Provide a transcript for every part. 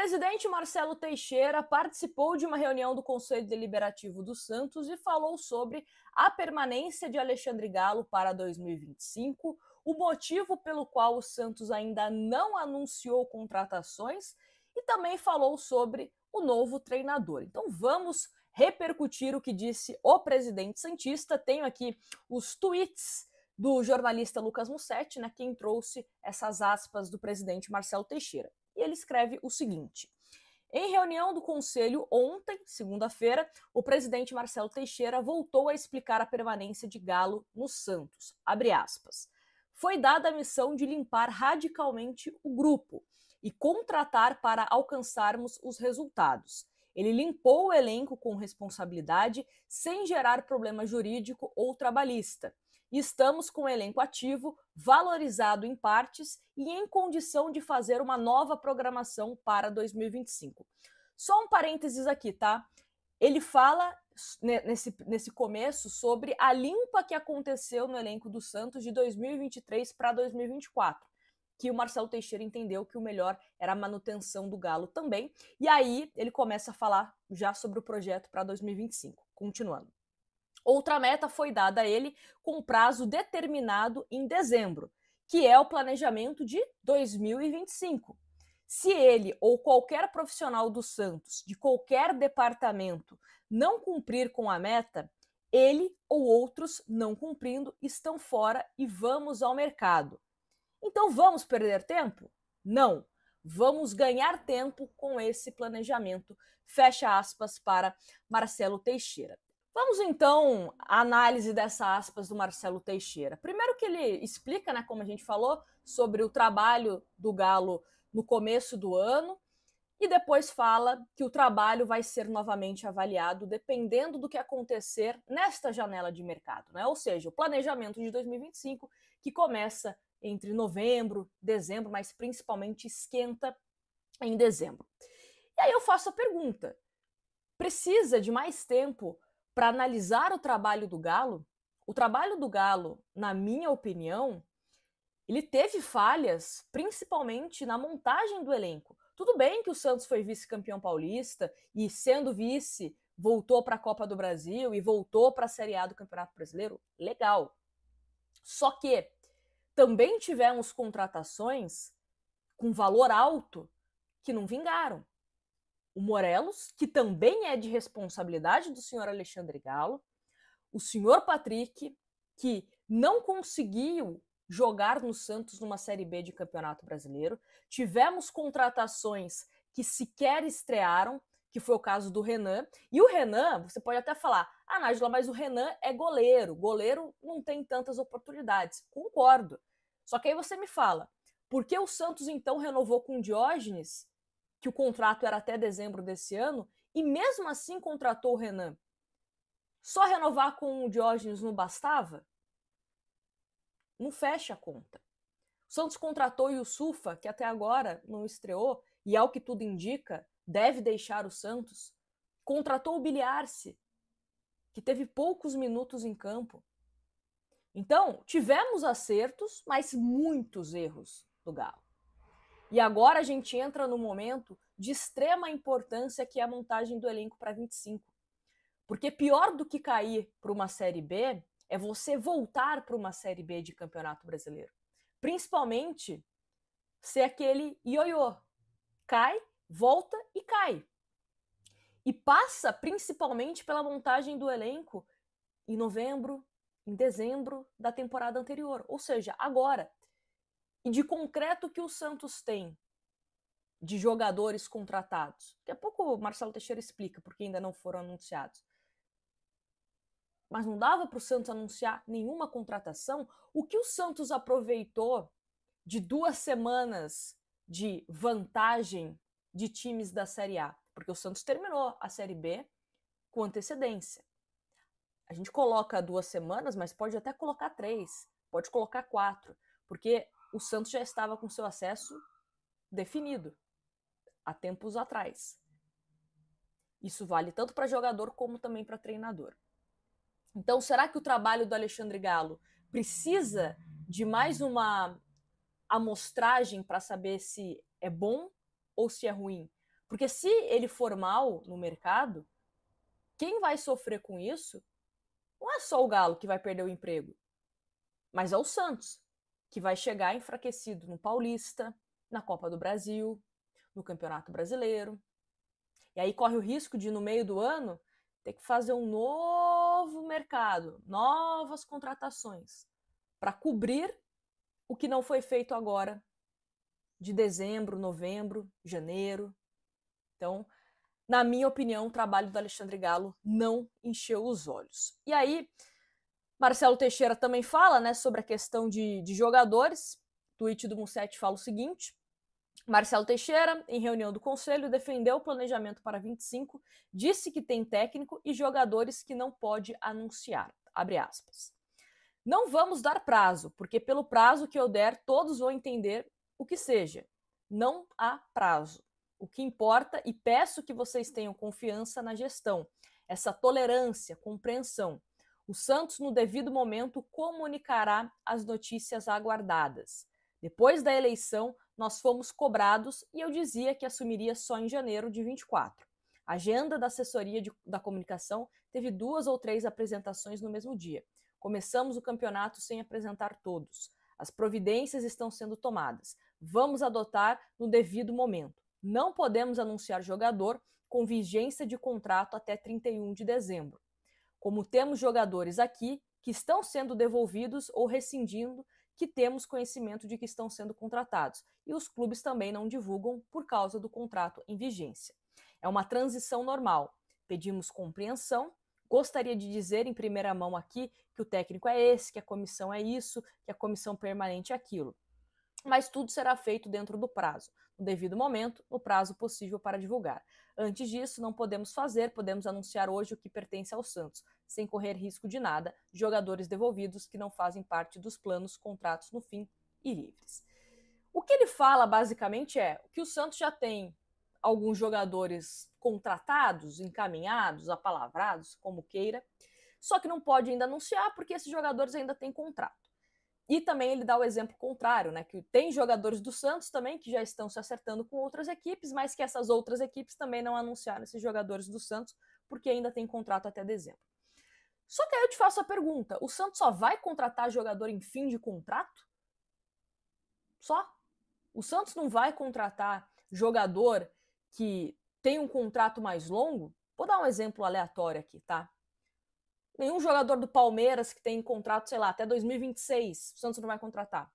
presidente Marcelo Teixeira participou de uma reunião do Conselho Deliberativo do Santos e falou sobre a permanência de Alexandre Galo para 2025, o motivo pelo qual o Santos ainda não anunciou contratações e também falou sobre o novo treinador. Então vamos repercutir o que disse o presidente santista. Tenho aqui os tweets do jornalista Lucas Mussetti, quem trouxe essas aspas do presidente Marcelo Teixeira. E ele escreve o seguinte: em reunião do Conselho ontem, segunda-feira, o presidente Marcelo Teixeira voltou a explicar a permanência de Galo no Santos. Abre aspas. Foi dada a missão de limpar radicalmente o grupo e contratar para alcançarmos os resultados. Ele limpou o elenco com responsabilidade, sem gerar problema jurídico ou trabalhista. E estamos com o elenco ativo, valorizado em partes e em condição de fazer uma nova programação para 2025. Só um parênteses aqui, tá? Ele fala nesse começo sobre a limpa que aconteceu no elenco do Santos de 2023 para 2024, que o Marcelo Teixeira entendeu que o melhor era a manutenção do Galo também. E aí ele começa a falar já sobre o projeto para 2025. Continuando. Outra meta foi dada a ele com prazo determinado em dezembro, que é o planejamento de 2025. Se ele ou qualquer profissional do Santos, de qualquer departamento, não cumprir com a meta, ele ou outros não cumprindo estão fora e vamos ao mercado. Então vamos perder tempo? Não. Vamos ganhar tempo com esse planejamento. Fecha aspas para Marcelo Teixeira. Vamos então à análise dessa aspas do Marcelo Teixeira. Primeiro que ele explica, como a gente falou, sobre o trabalho do Galo no começo do ano e depois fala que o trabalho vai ser novamente avaliado dependendo do que acontecer nesta janela de mercado, Ou seja, o planejamento de 2025 que começa entre novembro, dezembro, mas principalmente esquenta em dezembro. E aí eu faço a pergunta, precisa de mais tempo para analisar o trabalho do Galo? O trabalho do Galo, na minha opinião, ele teve falhas, principalmente na montagem do elenco. Tudo bem que o Santos foi vice-campeão paulista e, sendo vice, voltou para a Copa do Brasil e voltou para a Série A do Campeonato Brasileiro. Legal. Só que também tivemos contratações com valor alto que não vingaram. O Morelos, que também é de responsabilidade do senhor Alexandre Galo, o senhor Patrick, que não conseguiu jogar no Santos numa Série B de Campeonato Brasileiro. Tivemos contratações que sequer estrearam, que foi o caso do Renan. E o Renan, você pode até falar, Nájila, mas o Renan é goleiro. Goleiro não tem tantas oportunidades. Concordo. Só que aí você me fala, por que o Santos então renovou com o Diógenes, que o contrato era até dezembro desse ano, e mesmo assim contratou o Renan? Só renovar com o Diógenes não bastava? Não fecha a conta. O Santos contratou o Yusufa, que até agora não estreou, e ao que tudo indica, deve deixar o Santos. Contratou o Biliarce, que teve poucos minutos em campo. Então, tivemos acertos, mas muitos erros do Galo. E agora a gente entra no momento de extrema importância, que é a montagem do elenco para 25. Porque pior do que cair para uma Série B é você voltar para uma Série B de Campeonato Brasileiro. Principalmente ser aquele ioiô. Cai, volta e cai. E passa principalmente pela montagem do elenco em novembro, em dezembro da temporada anterior. Ou seja, agora. E de concreto que o Santos tem de jogadores contratados. Daqui a pouco o Marcelo Teixeira explica porque ainda não foram anunciados. Mas não dava para o Santos anunciar nenhuma contratação? O que o Santos aproveitou de 2 semanas de vantagem de times da Série A? Porque o Santos terminou a Série B com antecedência. A gente coloca 2 semanas, mas pode até colocar 3, pode colocar 4, porque o Santos já estava com seu acesso definido há tempos atrás. Isso vale tanto para jogador como também para treinador. Então, será que o trabalho do Alexandre Galo precisa de mais uma amostragem para saber se é bom ou se é ruim? Porque se ele for mal no mercado, quem vai sofrer com isso não é só o Galo que vai perder o emprego, mas é o Santos, que vai chegar enfraquecido no Paulista, na Copa do Brasil, no Campeonato Brasileiro. E aí corre o risco de, no meio do ano, ter que fazer um novo mercado, novas contratações, para cobrir o que não foi feito agora, de dezembro, novembro, janeiro. Então, na minha opinião, o trabalho do Alexandre Galo não encheu os olhos. E aí, Marcelo Teixeira também fala, né, sobre a questão de jogadores. O tweet do Mussete fala o seguinte: Marcelo Teixeira, em reunião do Conselho, defendeu o planejamento para 25, disse que tem técnico e jogadores que não pode anunciar. Abre aspas. Não vamos dar prazo, porque pelo prazo que eu der, todos vão entender o que seja. Não há prazo. O que importa, e peço que vocês tenham confiança na gestão, essa tolerância, compreensão. O Santos, no devido momento, comunicará as notícias aguardadas. Depois da eleição, nós fomos cobrados e eu dizia que assumiria só em janeiro de 24. A agenda da assessoria da comunicação teve 2 ou 3 apresentações no mesmo dia. Começamos o campeonato sem apresentar todos. As providências estão sendo tomadas. Vamos adotar no devido momento. Não podemos anunciar jogador com vigência de contrato até 31 de dezembro. Como temos jogadores aqui que estão sendo devolvidos ou rescindindo, que temos conhecimento de que estão sendo contratados. E os clubes também não divulgam por causa do contrato em vigência. É uma transição normal. Pedimos compreensão. Gostaria de dizer em primeira mão aqui que o técnico é esse, que a comissão é isso, que a comissão permanente é aquilo. Mas tudo será feito dentro do prazo, no devido momento, no prazo possível para divulgar. Antes disso, não podemos fazer, podemos anunciar hoje o que pertence ao Santos, sem correr risco de nada, jogadores devolvidos que não fazem parte dos planos, contratos no fim e livres. O que ele fala, basicamente, é que o Santos já tem alguns jogadores contratados, encaminhados, apalavrados, como queira, só que não pode ainda anunciar porque esses jogadores ainda têm contrato. E também ele dá o exemplo contrário, né? Que tem jogadores do Santos também que já estão se acertando com outras equipes, mas que essas outras equipes também não anunciaram esses jogadores do Santos porque ainda tem contrato até dezembro. Só que aí eu te faço a pergunta: o Santos só vai contratar jogador em fim de contrato? Só? O Santos não vai contratar jogador que tem um contrato mais longo? Vou dar um exemplo aleatório aqui, tá? Nenhum jogador do Palmeiras que tem contrato, sei lá, até 2026, o Santos não vai contratar.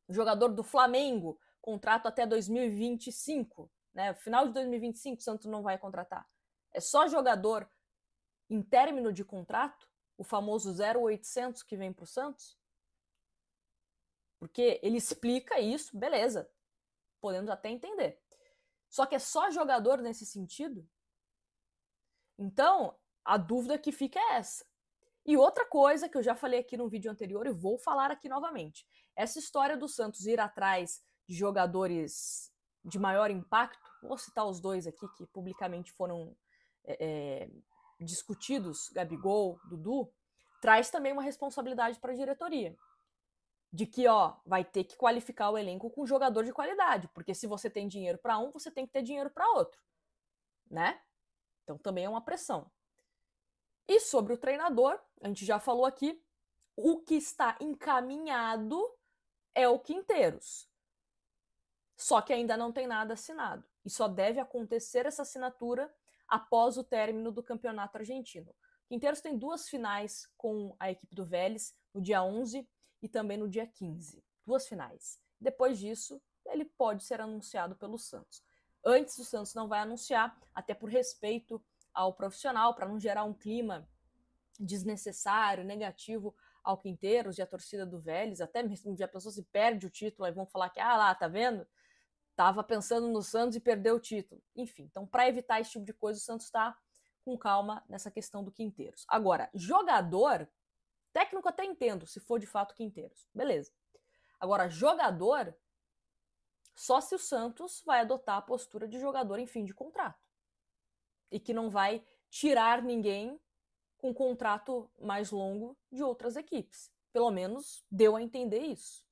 O jogador do Flamengo, contrato até 2025, né? Final de 2025, o Santos não vai contratar. É só jogador em término de contrato, o famoso 0800 que vem para o Santos? Porque ele explica isso, beleza, podemos até entender. Só que é só jogador nesse sentido? Então, a dúvida que fica é essa. E outra coisa que eu já falei aqui no vídeo anterior e vou falar aqui novamente. Essa história do Santos ir atrás de jogadores de maior impacto, vou citar os dois aqui que publicamente foram discutidos, Gabigol, Dudu, traz também uma responsabilidade para a diretoria. De que, vai ter que qualificar o elenco com jogador de qualidade, porque se você tem dinheiro para um, você tem que ter dinheiro para outro, né? Então também é uma pressão. E sobre o treinador, a gente já falou aqui, o que está encaminhado é o Quinteiros. Só que ainda não tem nada assinado. E só deve acontecer essa assinatura após o término do campeonato argentino. Quinteiros tem 2 finais com a equipe do Vélez, no dia 11 e também no dia 15. 2 finais. Depois disso, ele pode ser anunciado pelo Santos. Antes, o Santos não vai anunciar, até por respeito ao profissional, para não gerar um clima desnecessário, negativo ao Quinteiros e à torcida do Vélez. Até mesmo a pessoa se perde o título, aí vão falar que, lá, tá vendo? Tava pensando no Santos e perdeu o título. Enfim, então para evitar esse tipo de coisa, o Santos está com calma nessa questão do Quinteiros. Agora, jogador, técnico até entendo, se for de fato Quinteiros. Beleza. Agora, jogador, só se o Santos vai adotar a postura de jogador em fim de contrato. E que não vai tirar ninguém com contrato mais longo de outras equipes. Pelo menos deu a entender isso.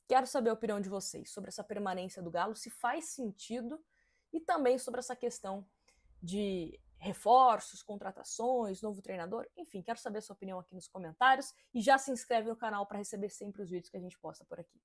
Quero saber a opinião de vocês sobre essa permanência do Galo, se faz sentido e também sobre essa questão de reforços, contratações, novo treinador. Enfim, quero saber a sua opinião aqui nos comentários e já se inscreve no canal para receber sempre os vídeos que a gente posta por aqui.